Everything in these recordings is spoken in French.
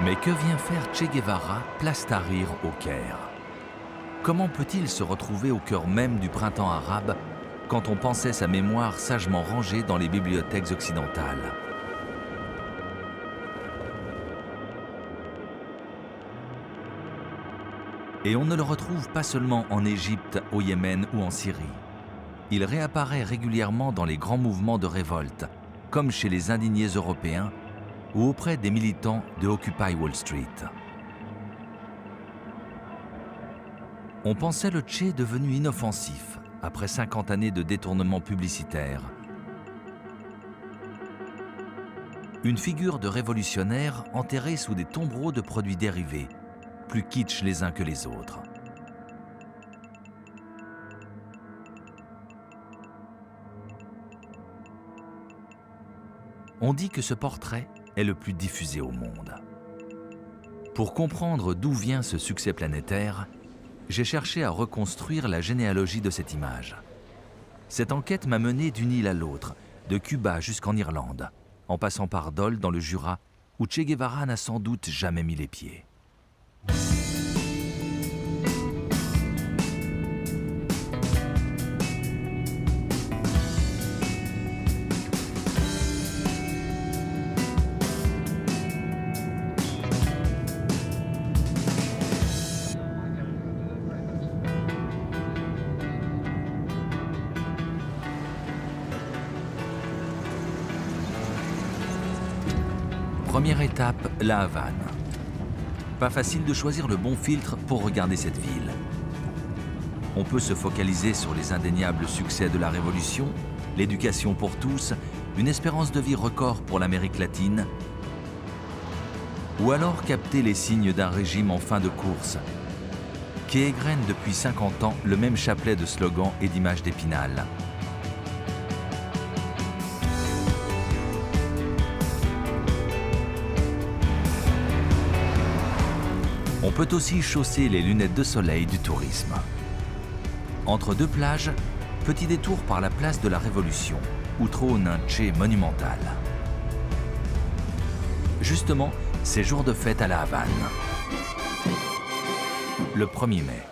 Mais que vient faire Che Guevara, place Tahrir, au Caire? Comment peut-il se retrouver au cœur même du printemps arabe quand on pensait sa mémoire sagement rangée dans les bibliothèques occidentales? Et on ne le retrouve pas seulement en Égypte, au Yémen ou en Syrie. Il réapparaît régulièrement dans les grands mouvements de révolte, comme chez les indignés européens ou auprès des militants de Occupy Wall Street. On pensait le Che devenu inoffensif après 50 années de détournement publicitaire. Une figure de révolutionnaire enterrée sous des tombereaux de produits dérivés, plus kitsch les uns que les autres. On dit que ce portrait est le plus diffusé au monde. Pour comprendre d'où vient ce succès planétaire, j'ai cherché à reconstruire la généalogie de cette image. Cette enquête m'a mené d'une île à l'autre, de Cuba jusqu'en Irlande, en passant par Dole dans le Jura, où Che Guevara n'a sans doute jamais mis les pieds. Première étape, La Havane. Pas facile de choisir le bon filtre pour regarder cette ville. On peut se focaliser sur les indéniables succès de la Révolution, l'éducation pour tous, une espérance de vie record pour l'Amérique latine, ou alors capter les signes d'un régime en fin de course, qui égrène depuis 50 ans le même chapelet de slogans et d'images d'Épinal. On peut aussi chausser les lunettes de soleil du tourisme. Entre deux plages, petit détour par la place de la Révolution, où trône un Che monumental. Justement, c'est jour de fête à La Havane. Le 1er mai.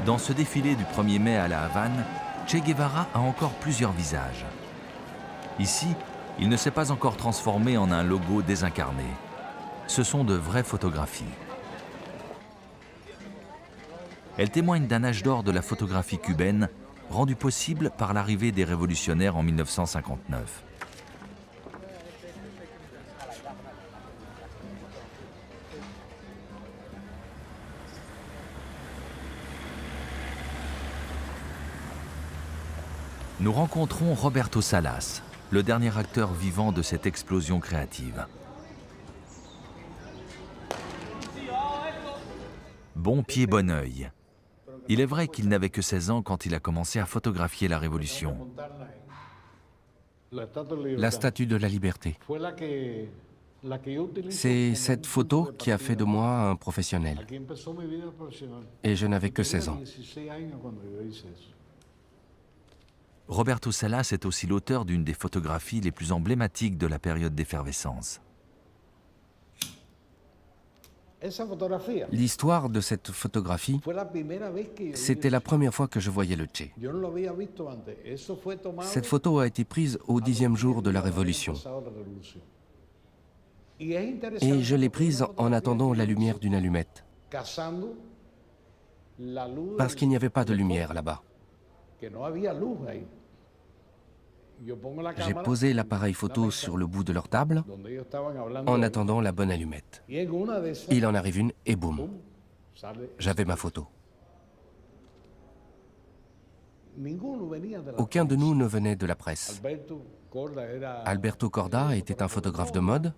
Dans ce défilé du 1er mai à La Havane, Che Guevara a encore plusieurs visages. Ici, il ne s'est pas encore transformé en un logo désincarné. Ce sont de vraies photographies. Elles témoignent d'un âge d'or de la photographie cubaine, rendu possible par l'arrivée des révolutionnaires en 1959. Nous rencontrons Roberto Salas, le dernier acteur vivant de cette explosion créative. Bon pied, bon œil. Il est vrai qu'il n'avait que 16 ans quand il a commencé à photographier la Révolution. La Statue de la Liberté. C'est cette photo qui a fait de moi un professionnel. Et je n'avais que 16 ans. Roberto Salas est aussi l'auteur d'une des photographies les plus emblématiques de la période d'effervescence. L'histoire de cette photographie, c'était la première fois que je voyais le Che. Cette photo a été prise au 10e jour de la Révolution. Et je l'ai prise en attendant la lumière d'une allumette. Parce qu'il n'y avait pas de lumière là-bas. J'ai posé l'appareil photo sur le bout de leur table en attendant la bonne allumette. Il en arrive une et boum, j'avais ma photo. Aucun de nous ne venait de la presse. Alberto Corda était un photographe de mode.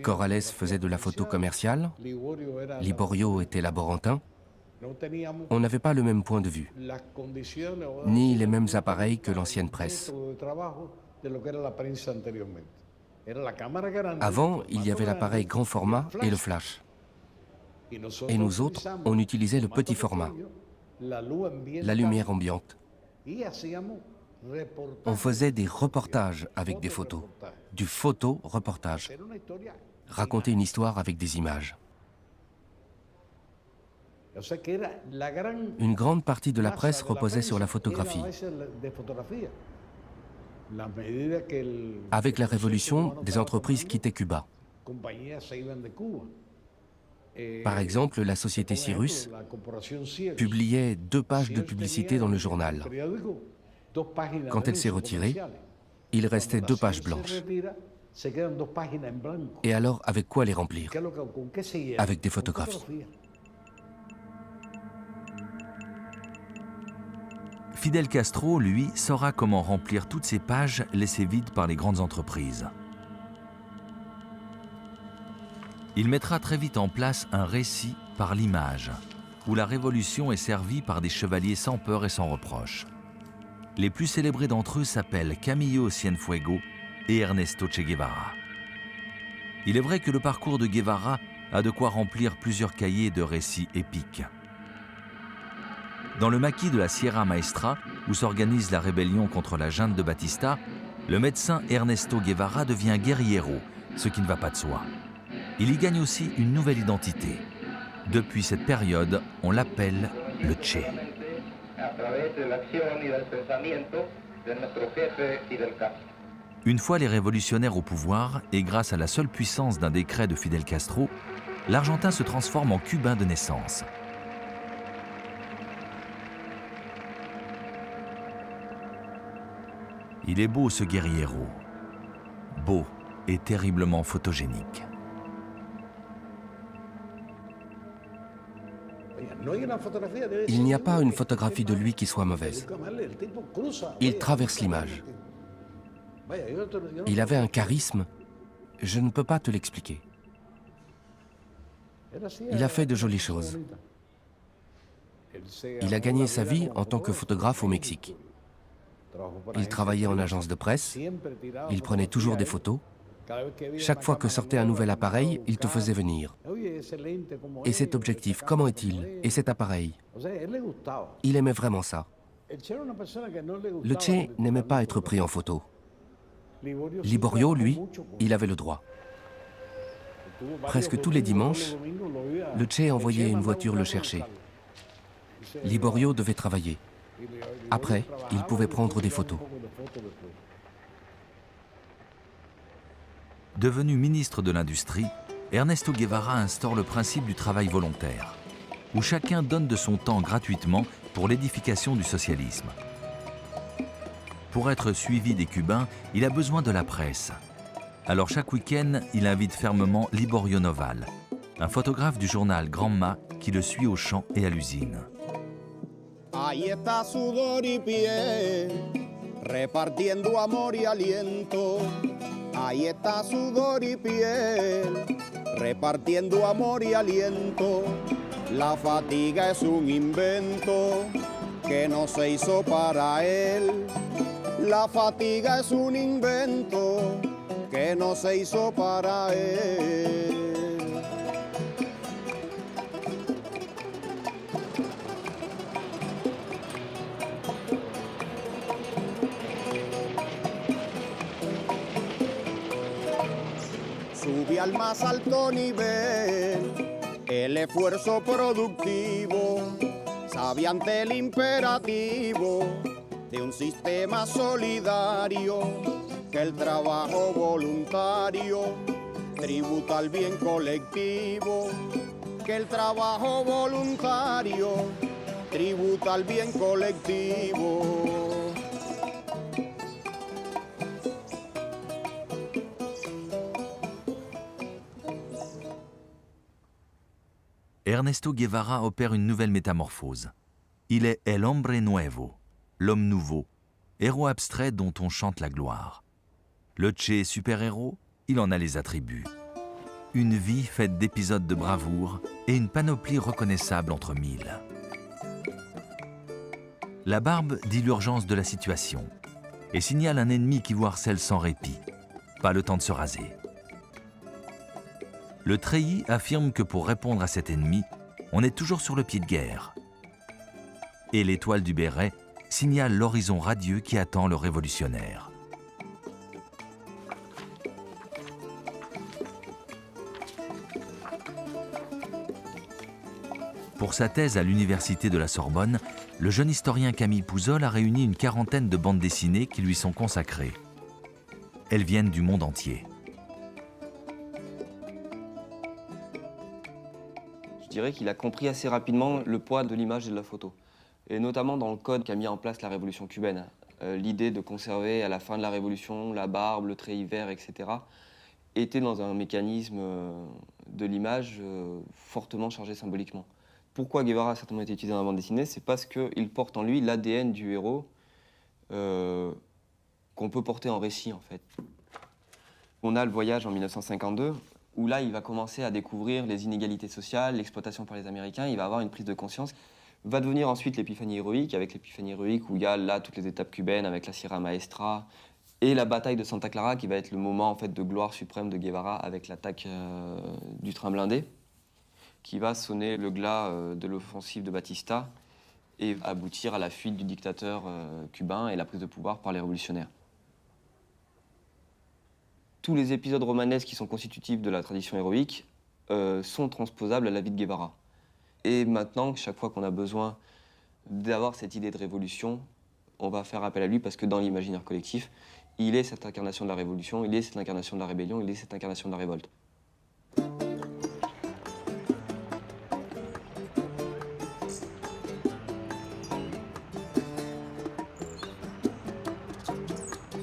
Corrales faisait de la photo commerciale. Liborio était laborantin. On n'avait pas le même point de vue, ni les mêmes appareils que l'ancienne presse. Avant, il y avait l'appareil grand format et le flash. Et nous autres, on utilisait le petit format, la lumière ambiante. On faisait des reportages avec des photos, du photo-reportage. Raconter une histoire avec des images. Une grande partie de la presse reposait sur la photographie. Avec la révolution, des entreprises quittaient Cuba. Par exemple, la société Cyrus publiait 2 pages de publicité dans le journal. Quand elle s'est retirée, il restait 2 pages blanches. Et alors, avec quoi les remplir? Avec des photographies. Fidel Castro, lui, saura comment remplir toutes ces pages laissées vides par les grandes entreprises. Il mettra très vite en place un récit par l'image, où la révolution est servie par des chevaliers sans peur et sans reproche. Les plus célébrés d'entre eux s'appellent Camillo Cienfuegos et Ernesto Che Guevara. Il est vrai que le parcours de Guevara a de quoi remplir plusieurs cahiers de récits épiques. Dans le maquis de la Sierra Maestra, où s'organise la rébellion contre la junte de Batista, le médecin Ernesto Guevara devient guerriero, ce qui ne va pas de soi. Il y gagne aussi une nouvelle identité. Depuis cette période, on l'appelle le Che. Une fois les révolutionnaires au pouvoir, et grâce à la seule puissance d'un décret de Fidel Castro, l'Argentin se transforme en Cubain de naissance. Il est beau ce guerriero, beau et terriblement photogénique. Il n'y a pas une photographie de lui qui soit mauvaise. Il traverse l'image. Il avait un charisme, je ne peux pas te l'expliquer. Il a fait de jolies choses. Il a gagné sa vie en tant que photographe au Mexique. Il travaillait en agence de presse, il prenait toujours des photos. Chaque fois que sortait un nouvel appareil, il te faisait venir. Et cet objectif, comment est-il? Et cet appareil? Il aimait vraiment ça. Le Che n'aimait pas être pris en photo. Liborio, lui, il avait le droit. Presque tous les dimanches, le Che envoyait une voiture le chercher. Liborio devait travailler. Après, il pouvait prendre des photos. Devenu ministre de l'Industrie, Ernesto Guevara instaure le principe du travail volontaire, où chacun donne de son temps gratuitement pour l'édification du socialisme. Pour être suivi des Cubains, il a besoin de la presse. Alors chaque week-end, il invite fermement Liborio Noval, un photographe du journal Granma qui le suit au champ et à l'usine. Ahí está sudor y piel, repartiendo amor y aliento. Ahí está sudor y piel, repartiendo amor y aliento. La fatiga es un invento que no se hizo para él. La fatiga es un invento que no se hizo para él. Sube al más alto nivel el esfuerzo productivo, sabe ante el imperativo de un sistema solidario, que el trabajo voluntario tributa al bien colectivo, que el trabajo voluntario tributa al bien colectivo. Ernesto Guevara opère une nouvelle métamorphose. Il est El Hombre Nuevo, l'homme nouveau, héros abstrait dont on chante la gloire. Le Che super-héros, il en a les attributs. Une vie faite d'épisodes de bravoure et une panoplie reconnaissable entre mille. La barbe dit l'urgence de la situation et signale un ennemi qui vous harcèle sans répit. Pas le temps de se raser. le treillis affirme que pour répondre à cet ennemi, on est toujours sur le pied de guerre. Et l'étoile du béret signale l'horizon radieux qui attend le révolutionnaire. Pour sa thèse à l'université de la Sorbonne, le jeune historien Camille Pouzol a réuni une quarantaine de bandes dessinées qui lui sont consacrées. Elles viennent du monde entier. Je dirais qu'il a compris assez rapidement le poids de l'image et de la photo. Et notamment dans le code qu'a mis en place la révolution cubaine. L'idée de conserver à la fin de la révolution la barbe, le treillis vert, etc. était dans un mécanisme de l'image fortement chargé symboliquement. Pourquoi Guevara a certainement été utilisé dans la bande dessinée? C'est parce qu'il porte en lui l'ADN du héros qu'on peut porter en récit, en fait. On a le voyage en 1952, où là, il va commencer à découvrir les inégalités sociales, l'exploitation par les Américains, il va avoir une prise de conscience. Va devenir ensuite l'épiphanie héroïque, avec l'épiphanie héroïque où il y a là toutes les étapes cubaines, avec la Sierra Maestra, et la bataille de Santa Clara, qui va être le moment en fait, de gloire suprême de Guevara, avec l'attaque du train blindé, qui va sonner le glas de l'offensive de Batista et aboutir à la fuite du dictateur cubain et la prise de pouvoir par les révolutionnaires. Tous les épisodes romanesques qui sont constitutifs de la tradition héroïque sont transposables à la vie de Guevara. Et maintenant, chaque fois qu'on a besoin d'avoir cette idée de révolution, on va faire appel à lui parce que dans l'imaginaire collectif, il est cette incarnation de la révolution, il est cette incarnation de la rébellion, il est cette incarnation de la révolte.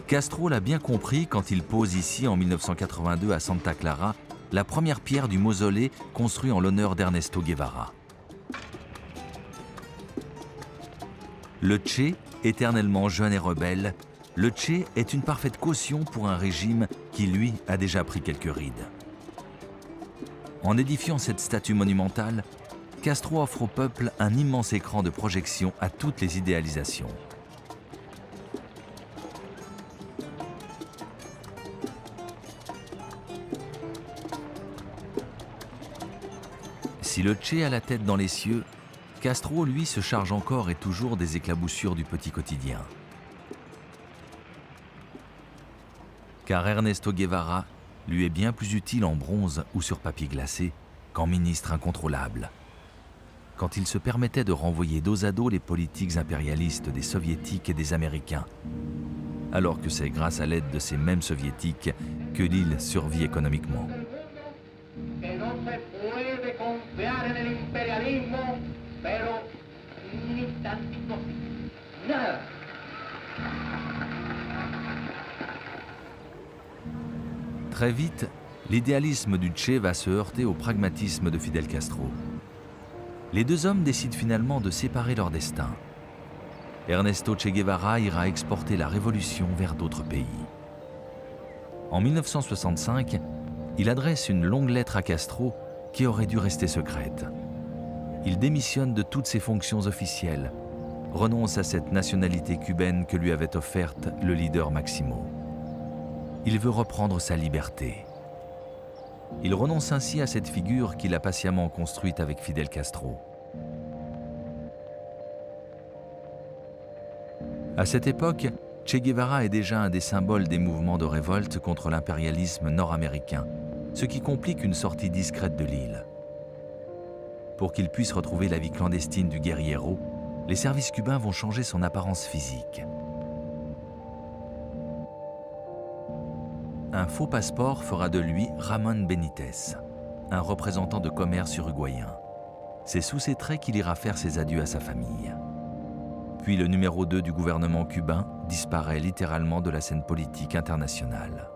Castro l'a bien compris quand il pose ici, en 1982, à Santa Clara, la première pierre du mausolée construit en l'honneur d'Ernesto Guevara. Le Che, éternellement jeune et rebelle, le Che est une parfaite caution pour un régime qui, lui, a déjà pris quelques rides. En édifiant cette statue monumentale, Castro offre au peuple un immense écran de projection à toutes les idéalisations. Si le Che a la tête dans les cieux, Castro, lui, se charge encore et toujours des éclaboussures du petit quotidien. Car Ernesto Guevara lui est bien plus utile en bronze ou sur papier glacé qu'en ministre incontrôlable. Quand il se permettait de renvoyer dos à dos les politiques impérialistes des Soviétiques et des Américains, alors que c'est grâce à l'aide de ces mêmes Soviétiques que l'île survit économiquement. Très vite, l'idéalisme du Che va se heurter au pragmatisme de Fidel Castro. Les deux hommes décident finalement de séparer leur destin. Ernesto Che Guevara ira exporter la révolution vers d'autres pays. En 1965, il adresse une longue lettre à Castro qui aurait dû rester secrète. Il démissionne de toutes ses fonctions officielles, renonce à cette nationalité cubaine que lui avait offerte le leader Maximo. Il veut reprendre sa liberté. Il renonce ainsi à cette figure qu'il a patiemment construite avec Fidel Castro. À cette époque, Che Guevara est déjà un des symboles des mouvements de révolte contre l'impérialisme nord-américain, ce qui complique une sortie discrète de l'île. Pour qu'il puisse retrouver la vie clandestine du guerriero, les services cubains vont changer son apparence physique. Un faux passeport fera de lui Ramon Benitez, un représentant de commerce uruguayen. C'est sous ses traits qu'il ira faire ses adieux à sa famille. Puis le numéro 2 du gouvernement cubain disparaît littéralement de la scène politique internationale.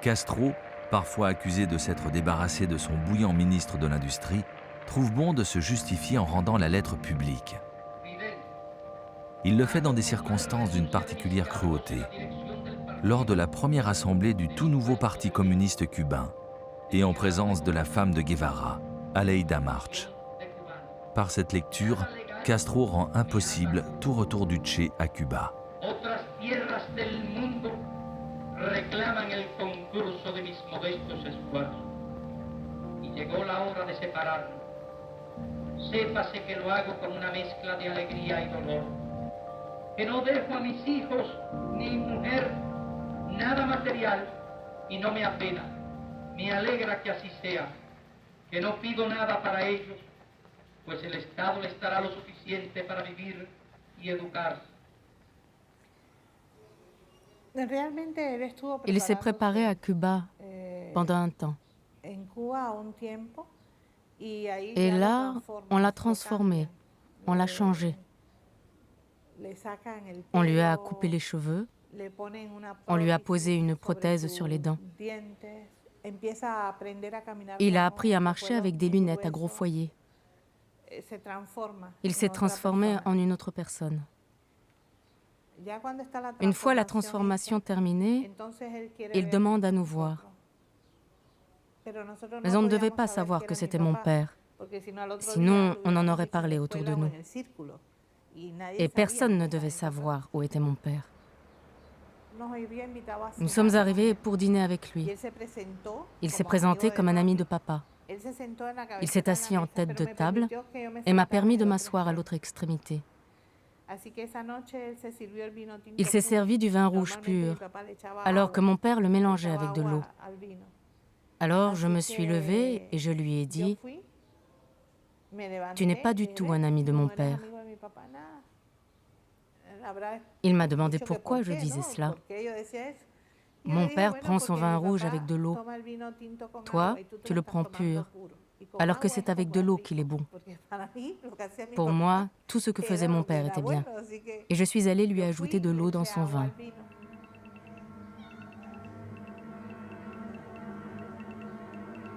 Castro, parfois accusé de s'être débarrassé de son bouillant ministre de l'Industrie, trouve bon de se justifier en rendant la lettre publique. Il le fait dans des circonstances d'une particulière cruauté, lors de la première assemblée du tout nouveau Parti communiste cubain et en présence de la femme de Guevara, Aleida March. Par cette lecture, Castro rend impossible tout retour du Che à Cuba. reclaman el concurso de mis modestos esfuerzos. Y llegó la hora de separarnos. Sépase que lo hago con una mezcla de alegría y dolor. Que no dejo a mis hijos ni mujer nada material y no me apena. Me alegra que así sea. Que no pido nada para ellos, pues el Estado les dará lo suficiente para vivir y educarse. Il s'est préparé à Cuba pendant un temps. Et là, on l'a transformé, on l'a changé. On lui a coupé les cheveux, on lui a posé une prothèse sur les dents. Il a appris à marcher avec des lunettes à gros foyer. Il s'est transformé en une autre personne. Une fois la transformation terminée, il demande à nous voir. Mais on ne devait pas savoir que c'était mon père. Sinon, on en aurait parlé autour de nous. Et personne ne devait savoir où était mon père. Nous sommes arrivés pour dîner avec lui. Il s'est présenté comme un ami de papa. Il s'est assis en tête de table et m'a permis de m'asseoir à l'autre extrémité. Il s'est servi du vin rouge pur, alors que mon père le mélangeait avec de l'eau. Alors je me suis levée et je lui ai dit « Tu n'es pas du tout un ami de mon père ». Il m'a demandé pourquoi je disais cela. Mon père prend son vin rouge avec de l'eau. Toi, tu le prends pur, alors que c'est avec de l'eau qu'il est bon. Pour moi, tout ce que faisait mon père était bien. Et je suis allée lui ajouter de l'eau dans son vin.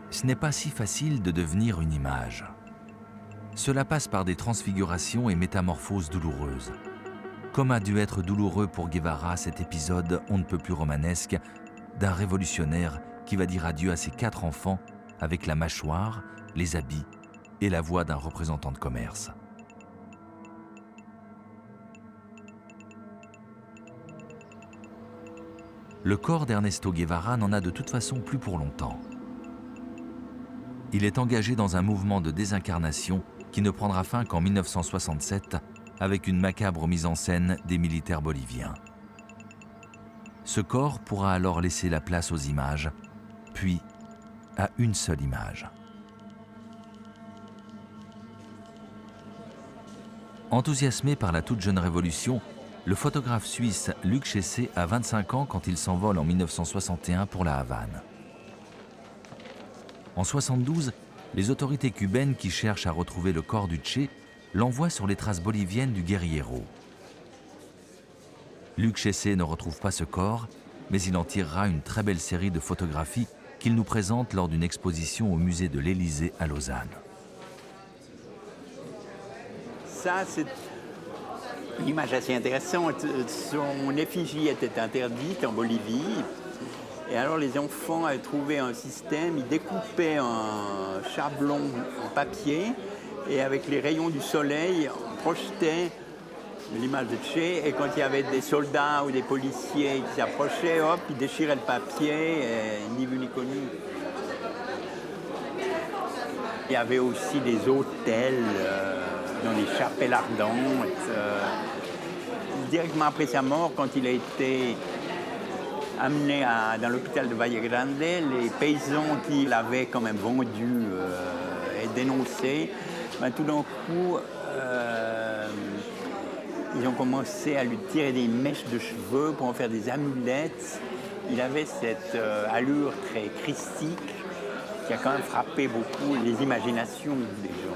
Ce n'est pas si facile de devenir une image. Cela passe par des transfigurations et métamorphoses douloureuses. Comme a dû être douloureux pour Guevara cet épisode on ne peut plus romanesque d'un révolutionnaire qui va dire adieu à ses 4 enfants avec la mâchoire, les habits et la voix d'un représentant de commerce. Le corps d'Ernesto Guevara n'en a de toute façon plus pour longtemps. Il est engagé dans un mouvement de désincarnation qui ne prendra fin qu'en 1967 avec une macabre mise en scène des militaires boliviens. Ce corps pourra alors laisser la place aux images, puis à une seule image. Enthousiasmé par la toute jeune révolution, le photographe suisse Luc Chessé a 25 ans quand il s'envole en 1961 pour la Havane. En 1972, les autorités cubaines qui cherchent à retrouver le corps du Che l'envoient sur les traces boliviennes du guerriero. Luc Chessé ne retrouve pas ce corps, mais il en tirera une très belle série de photographies qu'il nous présente lors d'une exposition au musée de l'Élysée à Lausanne. Ça, c'est une image assez intéressante. Son effigie était interdite en Bolivie. Et alors les enfants avaient trouvé un système, ils découpaient un chablon en papier et avec les rayons du soleil, on projetait l'image de Che. Et quand il y avait des soldats ou des policiers qui s'approchaient, hop, ils déchiraient le papier, et ni vu ni connu. Il y avait aussi des hôtels dans les chapelles ardentes. Directement après sa mort, quand il a été amené dans l'hôpital de Valle Grande, les paysans qui l'avaient quand même vendu et dénoncé, ben, tout d'un coup, ils ont commencé à lui tirer des mèches de cheveux pour en faire des amulettes. Il avait cette allure très christique qui a quand même frappé beaucoup les imaginations des gens.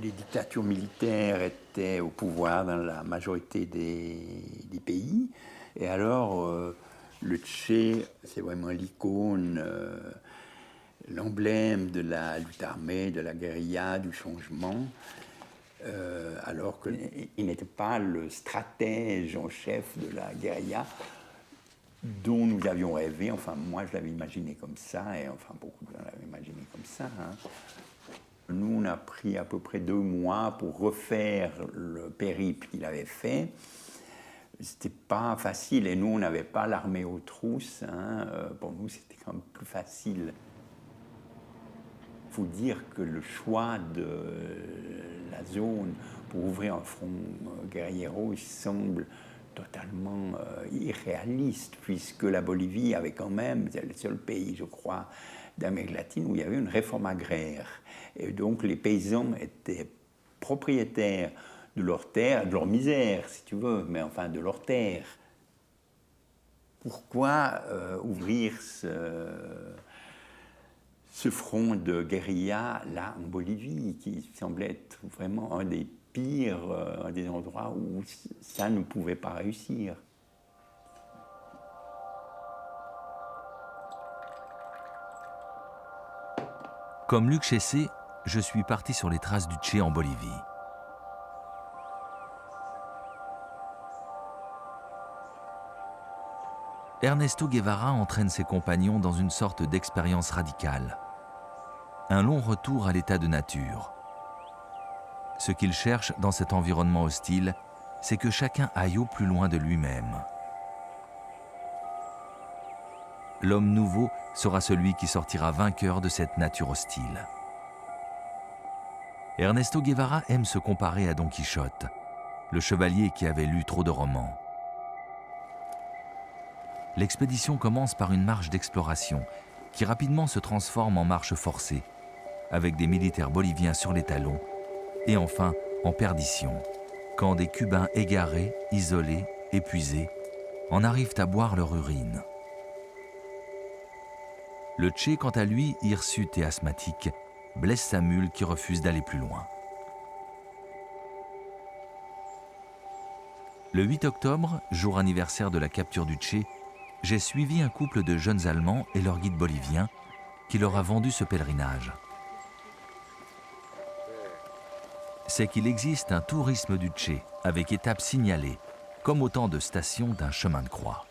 Les dictatures militaires étaient au pouvoir dans la majorité des pays. Et alors, le Che, c'est vraiment l'icône, l'emblème de la lutte armée, de la guérilla, du changement. alors qu'il n'était pas le stratège en chef de la guérilla dont nous avions rêvé. Enfin, moi, je l'avais imaginé comme ça, et enfin, beaucoup de gens l'avaient imaginé comme ça. Nous, on a pris à peu près 2 mois pour refaire le périple qu'il avait fait. C'était pas facile, et nous, on n'avait pas l'armée aux trousses. Pour nous, c'était quand même plus facile. Il faut dire que le choix de la zone pour ouvrir un front guerriero semble totalement irréaliste, puisque la Bolivie avait quand même, c'est le seul pays, je crois, d'Amérique latine où il y avait une réforme agraire. Et donc les paysans étaient propriétaires de leurs terres, de leur misère, si tu veux, mais enfin de leurs terres. Pourquoi ouvrir ce front de guérilla là en Bolivie, qui semblait être vraiment un des pires, un des endroits où ça ne pouvait pas réussir? Comme Luc Chessé, je suis parti sur les traces du Che en Bolivie. Ernesto Guevara entraîne ses compagnons dans une sorte d'expérience radicale. Un long retour à l'état de nature. Ce qu'il cherche dans cet environnement hostile, c'est que chacun aille au plus loin de lui-même. L'homme nouveau sera celui qui sortira vainqueur de cette nature hostile. Ernesto Guevara aime se comparer à Don Quichotte, le chevalier qui avait lu trop de romans. L'expédition commence par une marche d'exploration qui rapidement se transforme en marche forcée, avec des militaires boliviens sur les talons, et enfin en perdition, quand des Cubains égarés, isolés, épuisés, en arrivent à boire leur urine. Le Che, quant à lui, hirsute et asthmatique, blesse sa mule qui refuse d'aller plus loin. Le 8 octobre, jour anniversaire de la capture du Che, j'ai suivi un couple de jeunes Allemands et leur guide bolivien qui leur a vendu ce pèlerinage. C'est qu'il existe un tourisme du Che avec étapes signalées, comme autant de stations d'un chemin de croix.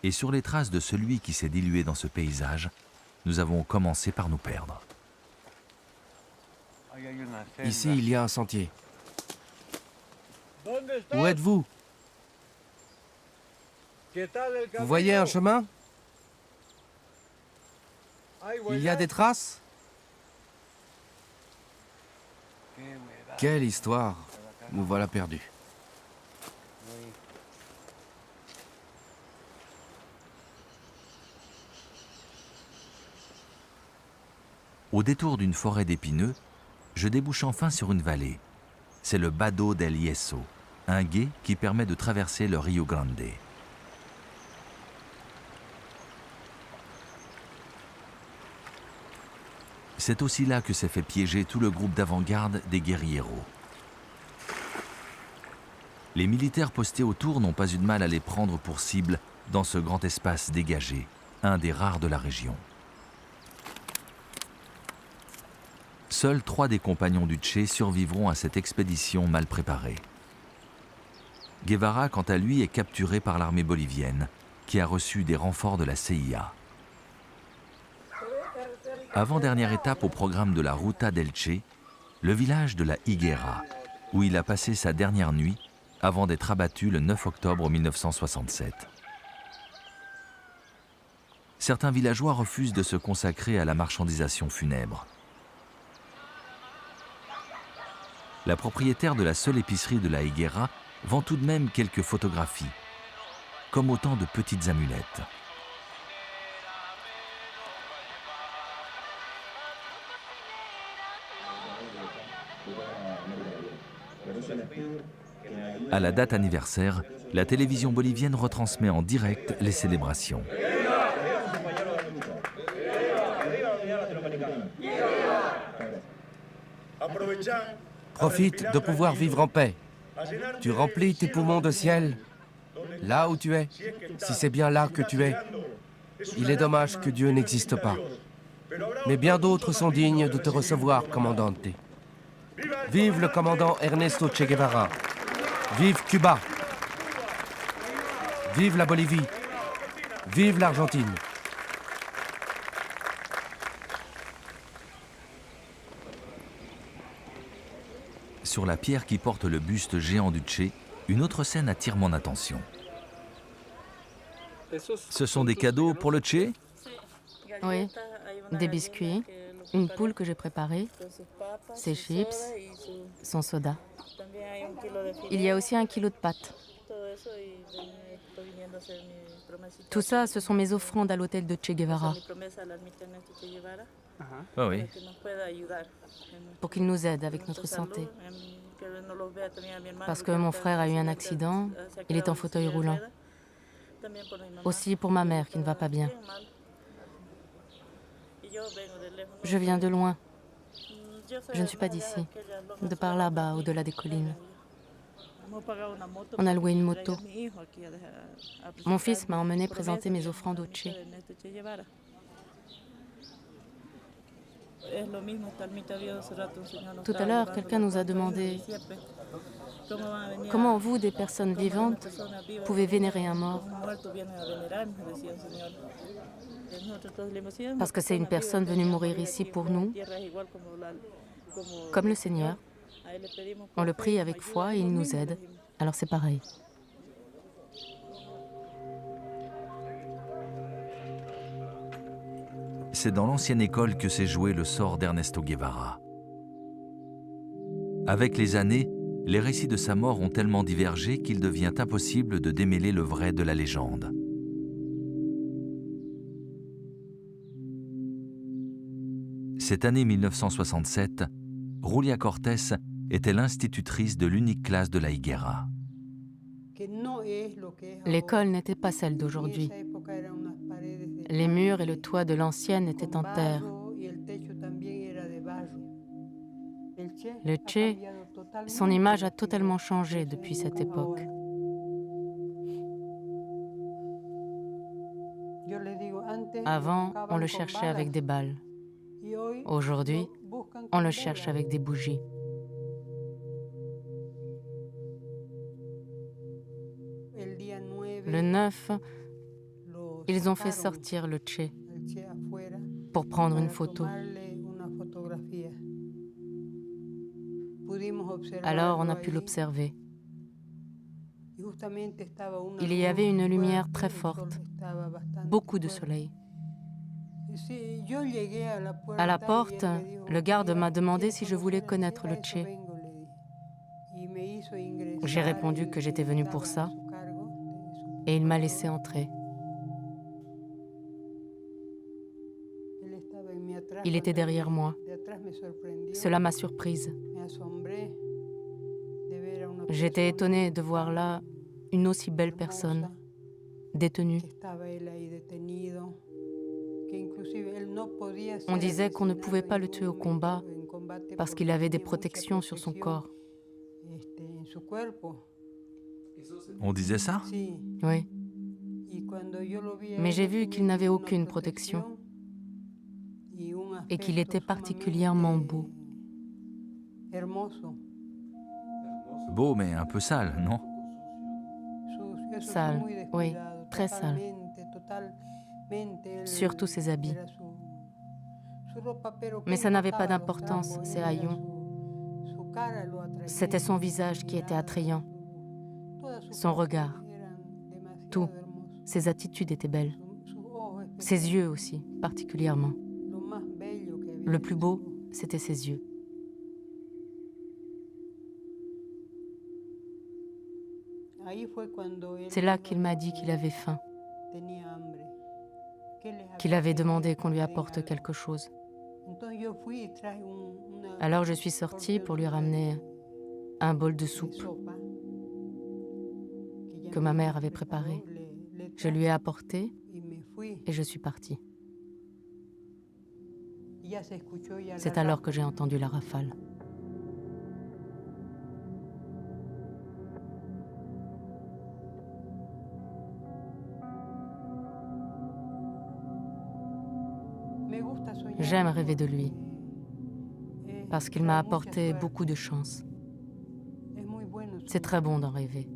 Et sur les traces de celui qui s'est dilué dans ce paysage, nous avons commencé par nous perdre. Ici, il y a un sentier. Où êtes-vous? Vous voyez un chemin? Il y a des traces? Quelle histoire! Nous voilà perdus. Au détour d'une forêt d'épineux, je débouche enfin sur une vallée. C'est le Bado del Yeso, un gué qui permet de traverser le Rio Grande. C'est aussi là que s'est fait piéger tout le groupe d'avant-garde des guérilleros. Les militaires postés autour n'ont pas eu de mal à les prendre pour cible dans ce grand espace dégagé, un des rares de la région. Seuls 3 des compagnons du Che survivront à cette expédition mal préparée. Guevara, quant à lui, est capturé par l'armée bolivienne, qui a reçu des renforts de la CIA. Avant-dernière étape au programme de la Ruta del Che, le village de la Higuera, où il a passé sa dernière nuit avant d'être abattu le 9 octobre 1967. Certains villageois refusent de se consacrer à la marchandisation funèbre. La propriétaire de la seule épicerie de la Higuera vend tout de même quelques photographies, comme autant de petites amulettes. À la date anniversaire, la télévision bolivienne retransmet en direct les célébrations. Profite de pouvoir vivre en paix. Tu remplis tes poumons de ciel, là où tu es, si c'est bien là que tu es. Il est dommage que Dieu n'existe pas. Mais bien d'autres sont dignes de te recevoir, commandante. Vive le commandant Ernesto Che Guevara. Vive Cuba. Vive la Bolivie. Vive l'Argentine. Sur la pierre qui porte le buste géant du Che, une autre scène attire mon attention. Ce sont des cadeaux pour le Che? Oui, des biscuits, une poule que j'ai préparée, ses chips, son soda. Il y a aussi 1 kilo de pâtes. Tout ça, ce sont mes offrandes à l'hôtel de Che Guevara. Ah oui. Pour qu'il nous aide avec notre santé. Parce que mon frère a eu un accident, il est en fauteuil roulant. Aussi pour ma mère qui ne va pas bien. Je viens de loin. Je ne suis pas d'ici, de par là-bas, au-delà des collines. On a loué une moto. Mon fils m'a emmené présenter mes offrandes au Che. Tout à l'heure, quelqu'un nous a demandé comment vous, des personnes vivantes, pouvez vénérer un mort. Parce que c'est une personne venue mourir ici pour nous, comme le Seigneur. On le prie avec foi et il nous aide. Alors c'est pareil. C'est dans l'ancienne école que s'est joué le sort d'Ernesto Guevara. Avec les années, les récits de sa mort ont tellement divergé qu'il devient impossible de démêler le vrai de la légende. Cette année 1967, Julia Cortés était l'institutrice de l'unique classe de la Higuera. L'école n'était pas celle d'aujourd'hui. Les murs et le toit de l'ancienne étaient en terre. Le Che, son image a totalement changé depuis cette époque. Avant, on le cherchait avec des balles. Aujourd'hui, on le cherche avec des bougies. Le 9, ils ont fait sortir le Che pour prendre une photo. Alors on a pu l'observer. Il y avait une lumière très forte, beaucoup de soleil. À la porte, le garde m'a demandé si je voulais connaître le Che. J'ai répondu que j'étais venue pour ça et il m'a laissé entrer. Il était derrière moi. Cela m'a surprise. J'étais étonnée de voir là une aussi belle personne, détenue. On disait qu'on ne pouvait pas le tuer au combat parce qu'il avait des protections sur son corps. On disait ça? Oui. Mais j'ai vu qu'il n'avait aucune protection et qu'il était particulièrement beau. Beau, mais un peu sale, non? Sale, oui, très sale. Surtout ses habits. Mais ça n'avait pas d'importance, ces haillons. C'était son visage qui était attrayant. Son regard. Tout. Ses attitudes étaient belles. Ses yeux aussi, particulièrement. Le plus beau, c'était ses yeux. C'est là qu'il m'a dit qu'il avait faim, qu'il avait demandé qu'on lui apporte quelque chose. Alors je suis sortie pour lui ramener un bol de soupe que ma mère avait préparé. Je lui ai apporté et je suis partie. C'est alors que j'ai entendu la rafale. J'aime rêver de lui. parce qu'il m'a apporté beaucoup de chance. C'est très bon d'en rêver.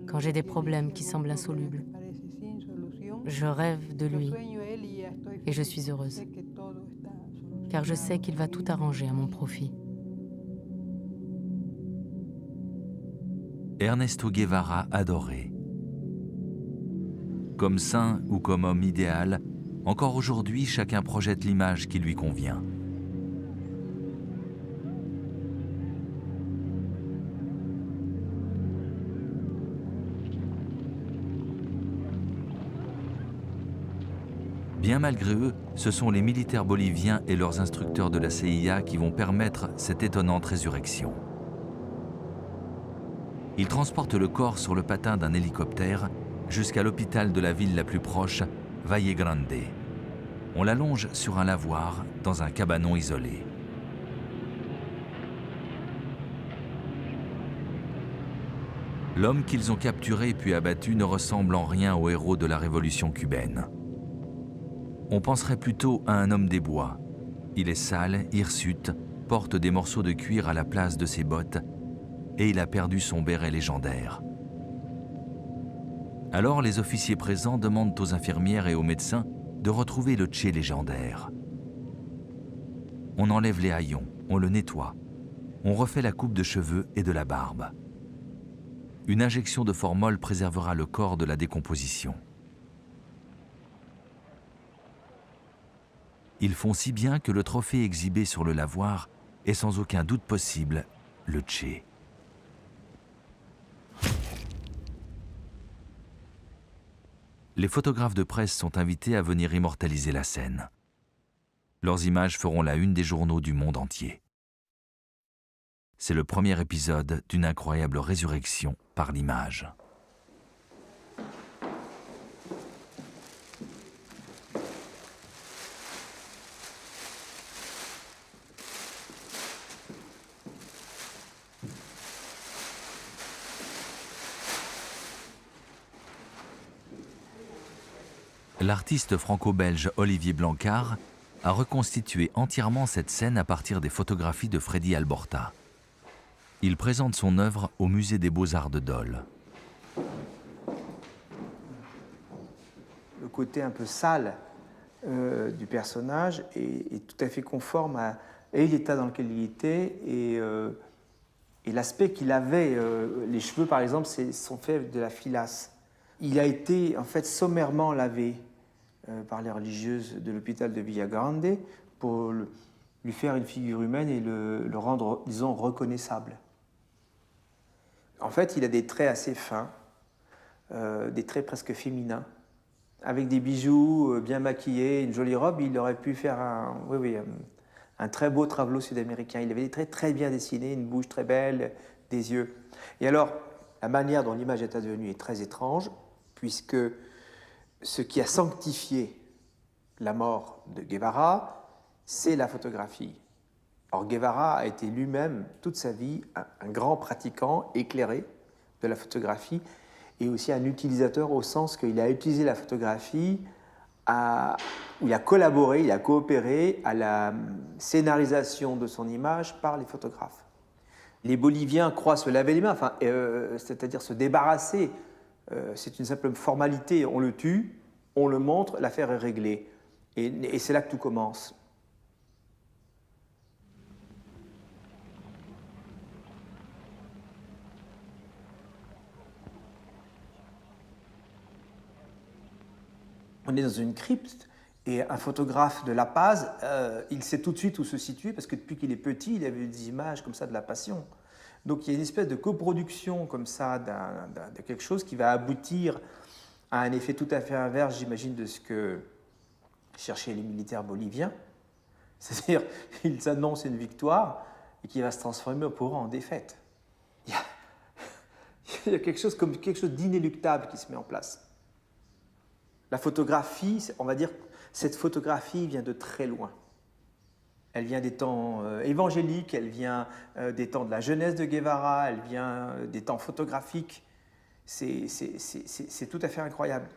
Quand j'ai des problèmes qui semblent insolubles, je rêve de lui et je suis heureuse, car je sais qu'il va tout arranger à mon profit. Ernesto Guevara adoré. Comme saint ou comme homme idéal, encore aujourd'hui, chacun projette l'image qui lui convient. Bien malgré eux, ce sont les militaires boliviens et leurs instructeurs de la CIA qui vont permettre cette étonnante résurrection. Ils transportent le corps sur le patin d'un hélicoptère jusqu'à l'hôpital de la ville la plus proche, Valle Grande. On l'allonge sur un lavoir dans un cabanon isolé. L'homme qu'ils ont capturé puis abattu ne ressemble en rien au héros de la révolution cubaine. On penserait plutôt à un homme des bois. Il est sale, hirsute, porte des morceaux de cuir à la place de ses bottes et il a perdu son béret légendaire. Alors les officiers présents demandent aux infirmières et aux médecins de retrouver le Che légendaire. On enlève les haillons, on le nettoie, on refait la coupe de cheveux et de la barbe. Une injection de formol préservera le corps de la décomposition. Ils font si bien que le trophée exhibé sur le lavoir est sans aucun doute possible le Che. Les photographes de presse sont invités à venir immortaliser la scène. Leurs images feront la une des journaux du monde entier. C'est le premier épisode d'une incroyable résurrection par l'image. L'artiste franco-belge Olivier Blancard a reconstitué entièrement cette scène à partir des photographies de Freddy Alborta. Il présente son œuvre au Musée des Beaux-Arts de Dole. Le côté un peu sale du personnage est tout à fait conforme à l'état dans lequel il était et l'aspect qu'il avait. Les cheveux, par exemple, sont faits de la filasse. Il a été en fait sommairement lavé par les religieuses de l'hôpital de Villa Grande pour lui faire une figure humaine et le rendre, disons, reconnaissable. En fait, il a des traits assez fins, des traits presque féminins. Avec des bijoux, bien maquillés, une jolie robe, il aurait pu faire un très beau travelot sud-américain. Il avait des traits très bien dessinés, une bouche très belle, des yeux. Et alors, la manière dont l'image est advenue est très étrange, puisque ce qui a sanctifié la mort de Guevara, c'est la photographie. Or, Guevara a été lui-même, toute sa vie, un grand pratiquant éclairé de la photographie et aussi un utilisateur au sens qu'il a utilisé la photographie, où il a collaboré, il a coopéré à la scénarisation de son image par les photographes. Les Boliviens croient se laver les mains, c'est-à-dire se débarrasser. C'est une simple formalité, on le tue, on le montre, l'affaire est réglée. Et c'est là que tout commence. On est dans une crypte et un photographe de La Paz, il sait tout de suite où se situer parce que depuis qu'il est petit, il avait des images comme ça de la Passion. Donc il y a une espèce de coproduction comme ça de quelque chose qui va aboutir à un effet tout à fait inverse, j'imagine, de ce que cherchaient les militaires boliviens. C'est-à-dire qu'ils annoncent une victoire et qui va se transformer au pouvoir en défaite. Il y a quelque chose d'inéluctable qui se met en place. La photographie, on va dire, cette photographie vient de très loin. Elle vient des temps évangéliques, elle vient des temps de la jeunesse de Guevara, elle vient des temps photographiques. C'est tout à fait incroyable.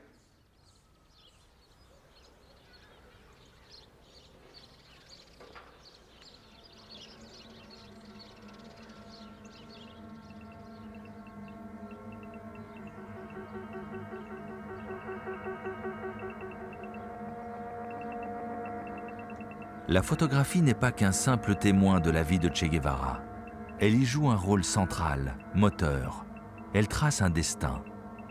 La photographie n'est pas qu'un simple témoin de la vie de Che Guevara. Elle y joue un rôle central, moteur. Elle trace un destin,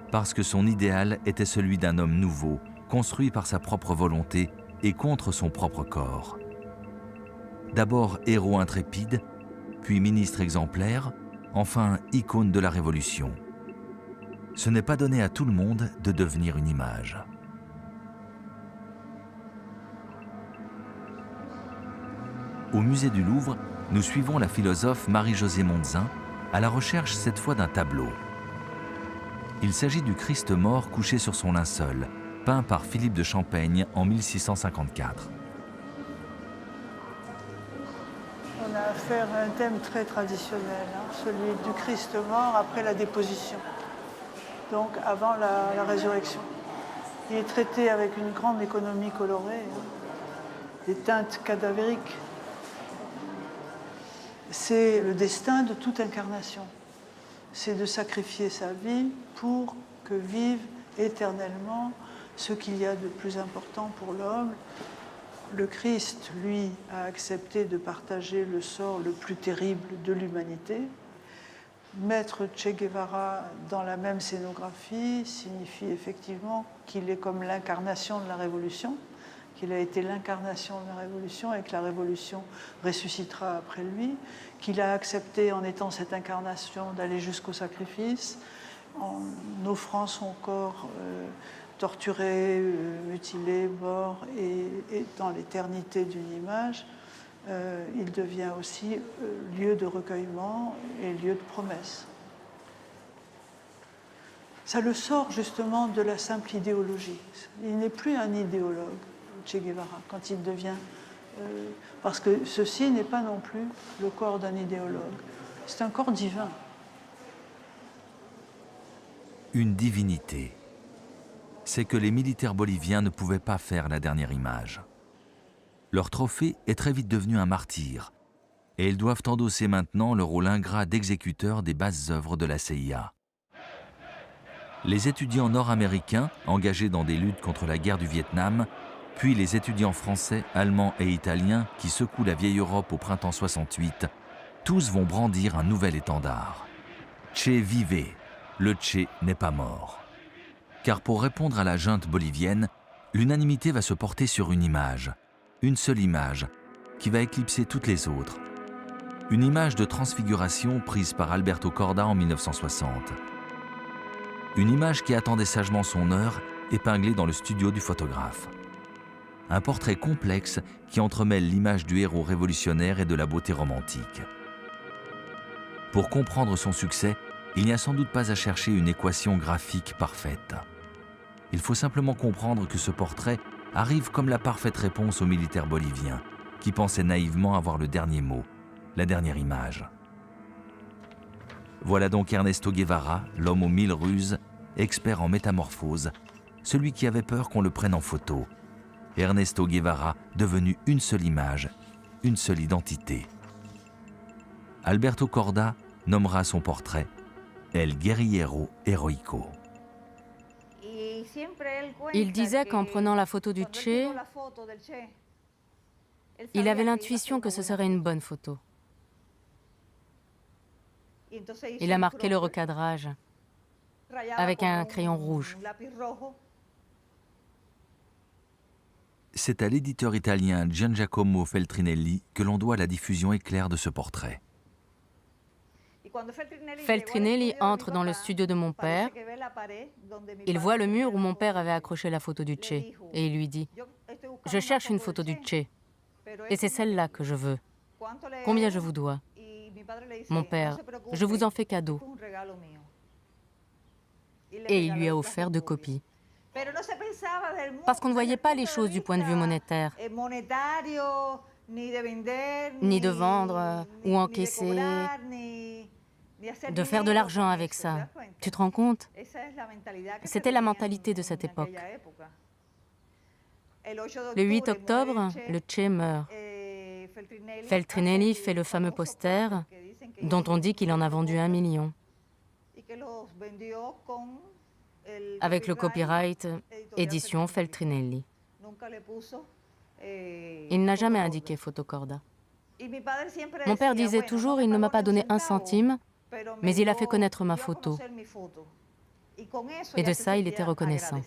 parce que son idéal était celui d'un homme nouveau, construit par sa propre volonté et contre son propre corps. D'abord héros intrépide, puis ministre exemplaire, enfin icône de la Révolution. Ce n'est pas donné à tout le monde de devenir une image. Au musée du Louvre, nous suivons la philosophe Marie-Josée Montzin à la recherche cette fois d'un tableau. Il s'agit du Christ mort couché sur son linceul, peint par Philippe de Champaigne en 1654. On a affaire à un thème très traditionnel, celui du Christ mort après la déposition, donc avant la résurrection. Il est traité avec une grande économie colorée, des teintes cadavériques. C'est le destin de toute incarnation. C'est de sacrifier sa vie pour que vive éternellement ce qu'il y a de plus important pour l'homme. Le Christ, lui, a accepté de partager le sort le plus terrible de l'humanité. Mettre Che Guevara dans la même scénographie signifie effectivement qu'il est comme l'incarnation de la Révolution, qu'il a été l'incarnation de la Révolution et que la Révolution ressuscitera après lui, qu'il a accepté en étant cette incarnation d'aller jusqu'au sacrifice, en offrant son corps torturé, mutilé, mort, et dans l'éternité d'une image, il devient aussi lieu de recueillement et lieu de promesse. Ça le sort justement de la simple idéologie. Il n'est plus un idéologue, Che Guevara, quand il devient... parce que ceci n'est pas non plus le corps d'un idéologue. C'est un corps divin. Une divinité. C'est que les militaires boliviens ne pouvaient pas faire la dernière image. Leur trophée est très vite devenu un martyr, et ils doivent endosser maintenant le rôle ingrat d'exécuteur des basses œuvres de la CIA. Les étudiants nord-américains engagés dans des luttes contre la guerre du Vietnam, puis les étudiants français, allemands et italiens qui secouent la vieille Europe au printemps 68, tous vont brandir un nouvel étendard. Che vive, le Che n'est pas mort. Car pour répondre à la junte bolivienne, l'unanimité va se porter sur une seule image, qui va éclipser toutes les autres. Une image de transfiguration prise par Alberto Korda en 1960. Une image qui attendait sagement son heure, épinglée dans le studio du photographe. Un portrait complexe qui entremêle l'image du héros révolutionnaire et de la beauté romantique. Pour comprendre son succès, il n'y a sans doute pas à chercher une équation graphique parfaite. Il faut simplement comprendre que ce portrait arrive comme la parfaite réponse aux militaires boliviens, qui pensaient naïvement avoir le dernier mot, la dernière image. Voilà donc Ernesto Guevara, l'homme aux 1000 ruses, expert en métamorphose, celui qui avait peur qu'on le prenne en photo. Ernesto Guevara, devenu une seule image, une seule identité. Alberto Korda nommera son portrait El Guerrillero Heroico. Il disait qu'en prenant la photo du Che, il avait l'intuition que ce serait une bonne photo. Il a marqué le recadrage avec un crayon rouge. C'est à l'éditeur italien Giangiacomo Feltrinelli que l'on doit la diffusion éclair de ce portrait. Feltrinelli entre dans le studio de mon père. Il voit le mur où mon père avait accroché la photo du Che et il lui dit « Je cherche une photo du Che et c'est celle-là que je veux. Combien je vous dois ?» Mon père « Je vous en fais cadeau. » Et il lui a offert 2 copies. Parce qu'on ne voyait pas les choses du point de vue monétaire, ni de vendre ou encaisser, de faire de l'argent avec ça. Tu te rends compte? C'était la mentalité de cette époque. Le 8 octobre, le Che meurt. Feltrinelli fait le fameux poster dont on dit qu'il en a vendu 1 million. Avec le copyright édition Feltrinelli. Il n'a jamais indiqué photo Corda. Mon père disait toujours, il ne m'a pas donné un centime, mais il a fait connaître ma photo. Et de ça, il était reconnaissant.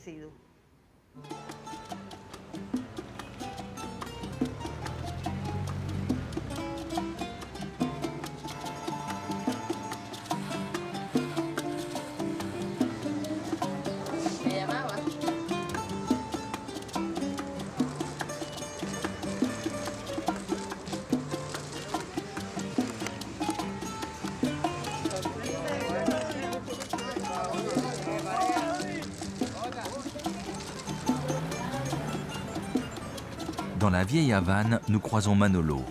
Dans la vieille Havane, nous croisons Manolo.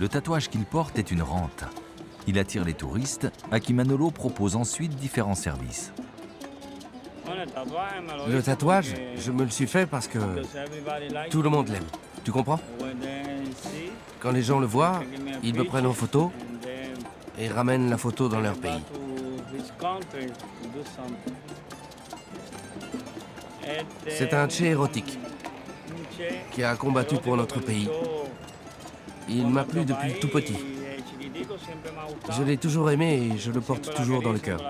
Le tatouage qu'il porte est une rente. Il attire les touristes, à qui Manolo propose ensuite différents services. Le tatouage, je me le suis fait parce que tout le monde l'aime. Tu comprends? Quand les gens le voient, ils me prennent en photo et ramènent la photo dans leur pays. C'est un Che érotique qui a combattu pour notre pays. Il m'a plu depuis tout petit. Je l'ai toujours aimé et je le porte toujours dans le cœur.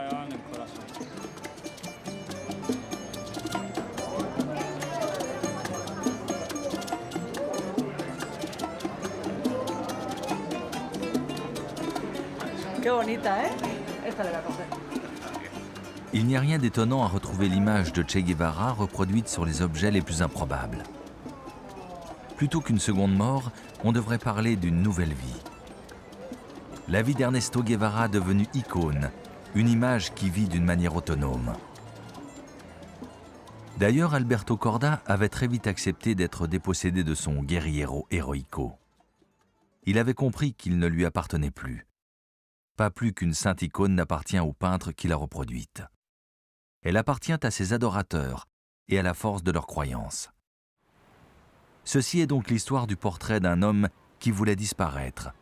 Il n'y a rien d'étonnant à retrouver l'image de Che Guevara reproduite sur les objets les plus improbables. Plutôt qu'une seconde mort, on devrait parler d'une nouvelle vie. La vie d'Ernesto Guevara devenue icône, une image qui vit d'une manière autonome. D'ailleurs, Alberto Corda avait très vite accepté d'être dépossédé de son guerriero heroico. Il avait compris qu'il ne lui appartenait plus. Pas plus qu'une sainte icône n'appartient au peintre qui l'a reproduite. Elle appartient à ses adorateurs et à la force de leur croyance. Ceci est donc l'histoire du portrait d'un homme qui voulait disparaître,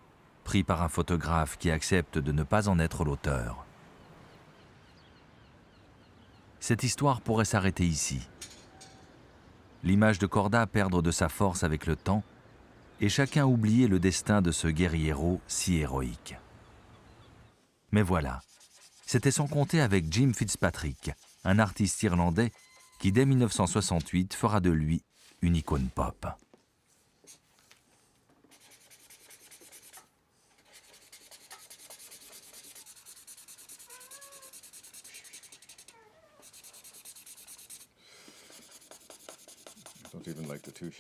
pris par un photographe qui accepte de ne pas en être l'auteur. Cette histoire pourrait s'arrêter ici. L'image de Corda perdre de sa force avec le temps, et chacun oublier le destin de ce guerriero si héroïque. Mais voilà, c'était sans compter avec Jim Fitzpatrick, un artiste irlandais qui dès 1968 fera de lui une icône pop.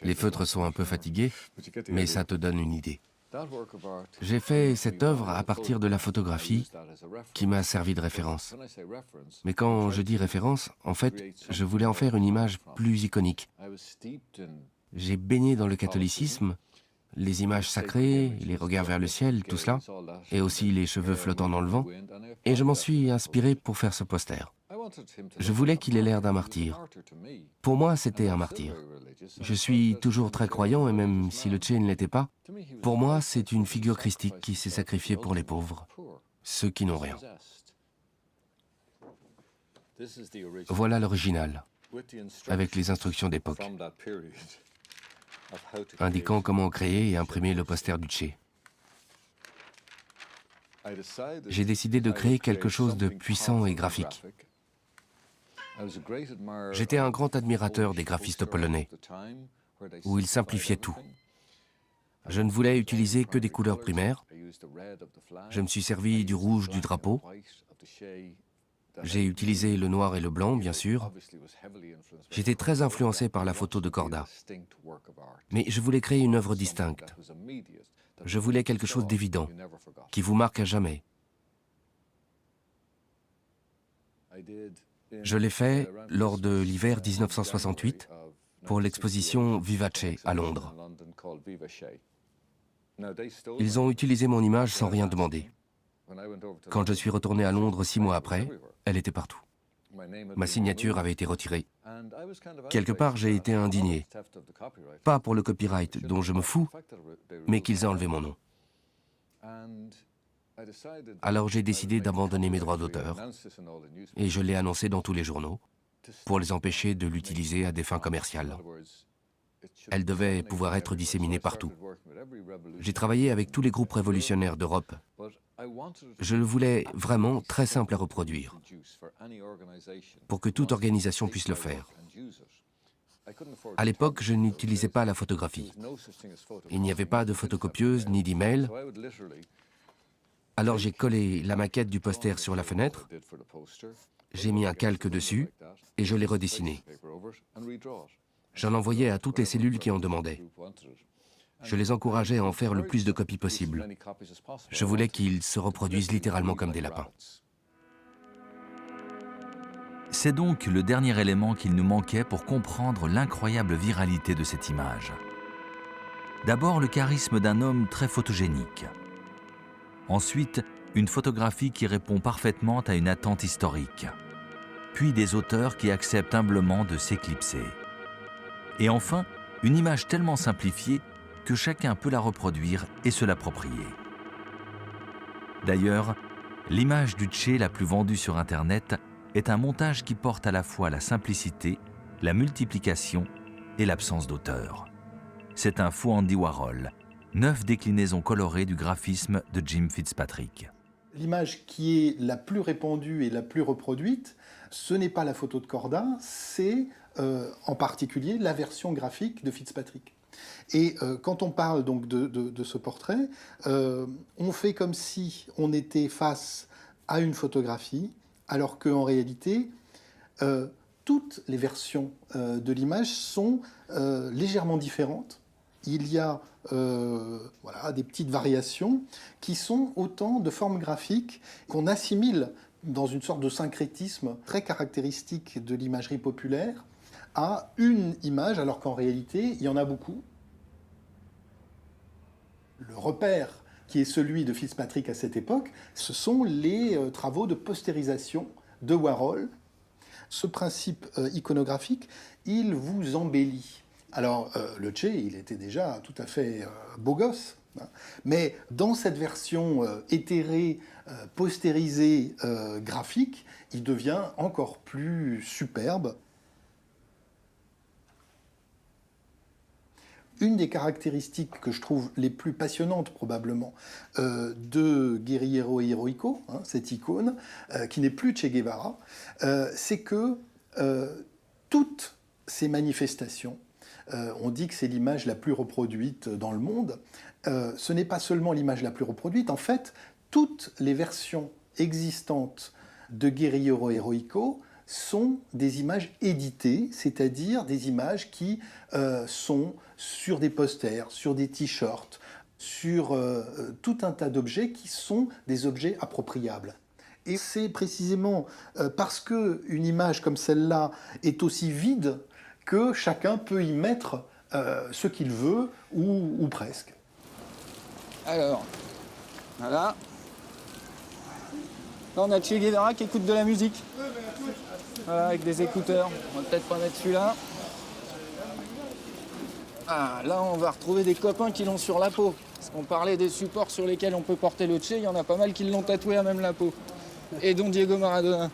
Les feutres sont un peu fatigués, mais ça te donne une idée. J'ai fait cette œuvre à partir de la photographie qui m'a servi de référence. Mais quand je dis référence, en fait, je voulais en faire une image plus iconique. J'ai baigné dans le catholicisme, les images sacrées, les regards vers le ciel, tout cela, et aussi les cheveux flottants dans le vent, et je m'en suis inspiré pour faire ce poster. Je voulais qu'il ait l'air d'un martyr. Pour moi, c'était un martyr. Je suis toujours très croyant, et même si le Che ne l'était pas, pour moi, c'est une figure christique qui s'est sacrifiée pour les pauvres, ceux qui n'ont rien. Voilà l'original, avec les instructions d'époque, indiquant comment créer et imprimer le poster du Che. J'ai décidé de créer quelque chose de puissant et graphique. J'étais un grand admirateur des graphistes polonais, où ils simplifiaient tout. Je ne voulais utiliser que des couleurs primaires. Je me suis servi du rouge du drapeau. J'ai utilisé le noir et le blanc, bien sûr. J'étais très influencé par la photo de Corda. Mais je voulais créer une œuvre distincte. Je voulais quelque chose d'évident, qui vous marque à jamais. Je l'ai fait lors de l'hiver 1968 pour l'exposition Vivace à Londres. Ils ont utilisé mon image sans rien demander. Quand je suis retourné à Londres 6 mois après, elle était partout. Ma signature avait été retirée. Quelque part, j'ai été indigné. Pas pour le copyright dont je me fous, mais qu'ils aient enlevé mon nom. Alors j'ai décidé d'abandonner mes droits d'auteur et je l'ai annoncé dans tous les journaux pour les empêcher de l'utiliser à des fins commerciales. Elle devait pouvoir être disséminée partout. J'ai travaillé avec tous les groupes révolutionnaires d'Europe. Je le voulais vraiment très simple à reproduire, pour que toute organisation puisse le faire. À l'époque, je n'utilisais pas la photographie. Il n'y avait pas de photocopieuse ni d'email. Alors j'ai collé la maquette du poster sur la fenêtre, j'ai mis un calque dessus et je l'ai redessiné. J'en envoyais à toutes les cellules qui en demandaient. Je les encourageais à en faire le plus de copies possible. Je voulais qu'ils se reproduisent littéralement comme des lapins. C'est donc le dernier élément qu'il nous manquait pour comprendre l'incroyable viralité de cette image. D'abord, le charisme d'un homme très photogénique. Ensuite, une photographie qui répond parfaitement à une attente historique. Puis des auteurs qui acceptent humblement de s'éclipser. Et enfin, une image tellement simplifiée que chacun peut la reproduire et se l'approprier. D'ailleurs, l'image du Che la plus vendue sur Internet est un montage qui porte à la fois la simplicité, la multiplication et l'absence d'auteur. C'est un faux Andy Warhol, 9 déclinaisons colorées du graphisme de Jim Fitzpatrick. L'image qui est la plus répandue et la plus reproduite, ce n'est pas la photo de Corda, c'est en particulier la version graphique de Fitzpatrick. Et quand on parle donc de ce portrait, on fait comme si on était face à une photographie, alors qu'en réalité, toutes les versions de l'image sont légèrement différentes. Il y a voilà, des petites variations qui sont autant de formes graphiques qu'on assimile dans une sorte de syncrétisme très caractéristique de l'imagerie populaire à une image, alors qu'en réalité, il y en a beaucoup. Le repère qui est celui de Fitzpatrick à cette époque, ce sont les travaux de postérisation de Warhol. Ce principe iconographique, il vous embellit. Alors, le Che, il était déjà tout à fait beau gosse, hein, mais dans cette version éthérée, postérisée, graphique, il devient encore plus superbe. Une des caractéristiques que je trouve les plus passionnantes probablement de Guerriero Heroico, hein, cette icône, qui n'est plus Che Guevara, c'est que toutes ces manifestations, on dit que c'est l'image la plus reproduite dans le monde, ce n'est pas seulement l'image la plus reproduite, en fait, toutes les versions existantes de Guerriero Heroico sont des images éditées, c'est-à-dire des images qui sont sur des posters, sur des t-shirts, sur tout un tas d'objets qui sont des objets appropriables. Et c'est précisément parce qu'une image comme celle-là est aussi vide que chacun peut y mettre ce qu'il veut, ou presque. Alors, voilà. Là, on a Che Guevara qui écoute de la musique. Voilà, avec des écouteurs. On va peut-être pas mettre celui-là. Ah, là, on va retrouver des copains qui l'ont sur la peau. Parce qu'on parlait des supports sur lesquels on peut porter le Che, il y en a pas mal qui l'ont tatoué à même la peau. Et dont Diego Maradona.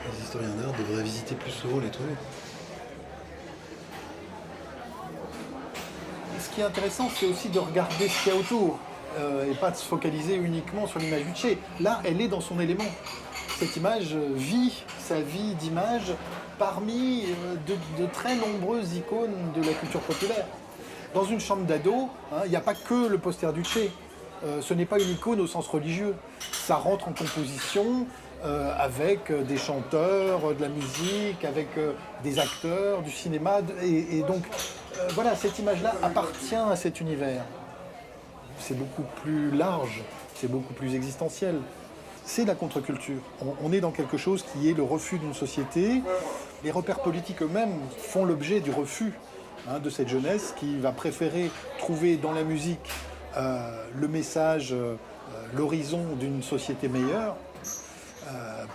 Les historiens d'art devraient visiter plus souvent les toilettes. Ce qui est intéressant, c'est aussi de regarder ce qu'il y a autour, et pas de se focaliser uniquement sur l'image du Che. Là, elle est dans son élément. Cette image vit sa vie d'image parmi de très nombreuses icônes de la culture populaire. Dans une chambre d'ado, il n'y a pas que le poster du Che. Ce n'est pas une icône au sens religieux. Ça rentre en composition avec des chanteurs, de la musique, avec des acteurs, du cinéma. Et donc, voilà, cette image-là appartient à cet univers. beaucoup plus large, c'est beaucoup plus existentiel. C'est la contre-culture. On est dans quelque chose qui est le refus d'une société. Les repères politiques eux-mêmes font l'objet du refus de cette jeunesse qui va préférer trouver dans la musique le message, l'horizon d'une société meilleure,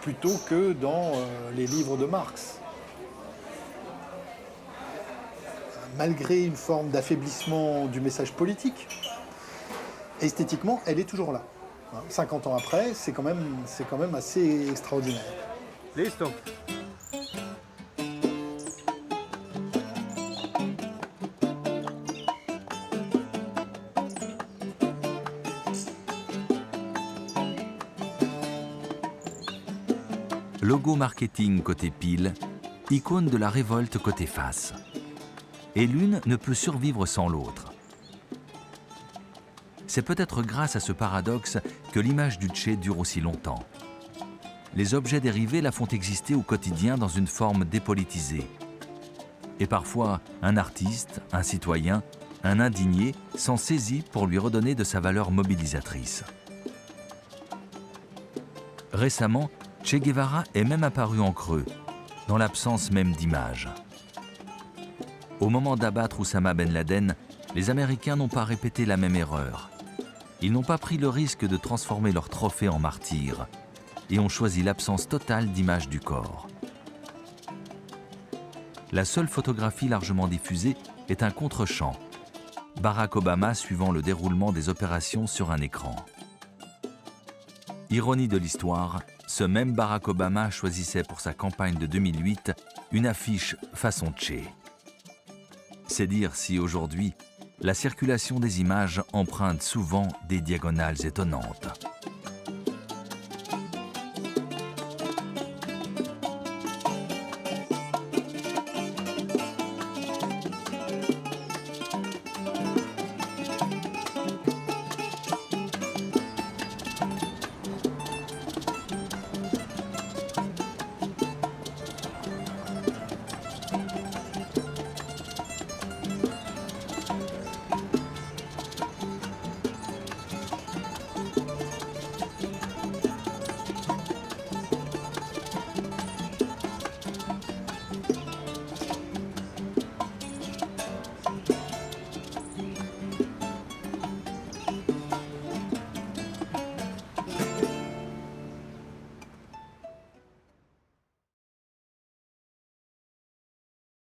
plutôt que dans les livres de Marx. Malgré une forme d'affaiblissement du message politique, esthétiquement, elle est toujours là. 50 ans après, c'est quand même assez extraordinaire. Listo. Logo marketing côté pile, icône de la révolte côté face. Et l'une ne peut survivre sans l'autre. C'est peut-être grâce à ce paradoxe que l'image du Che dure aussi longtemps. Les objets dérivés la font exister au quotidien dans une forme dépolitisée. Et parfois, un artiste, un citoyen, un indigné s'en saisit pour lui redonner de sa valeur mobilisatrice. Récemment, Che Guevara est même apparu en creux, dans l'absence même d'image. Au moment d'abattre Oussama Ben Laden, les Américains n'ont pas répété la même erreur. Ils n'ont pas pris le risque de transformer leur trophée en martyr et ont choisi l'absence totale d'image du corps. La seule photographie largement diffusée est un contre-champ, Barack Obama suivant le déroulement des opérations sur un écran. Ironie de l'histoire, ce même Barack Obama choisissait pour sa campagne de 2008 une affiche façon Che. C'est dire si aujourd'hui, la circulation des images emprunte souvent des diagonales étonnantes.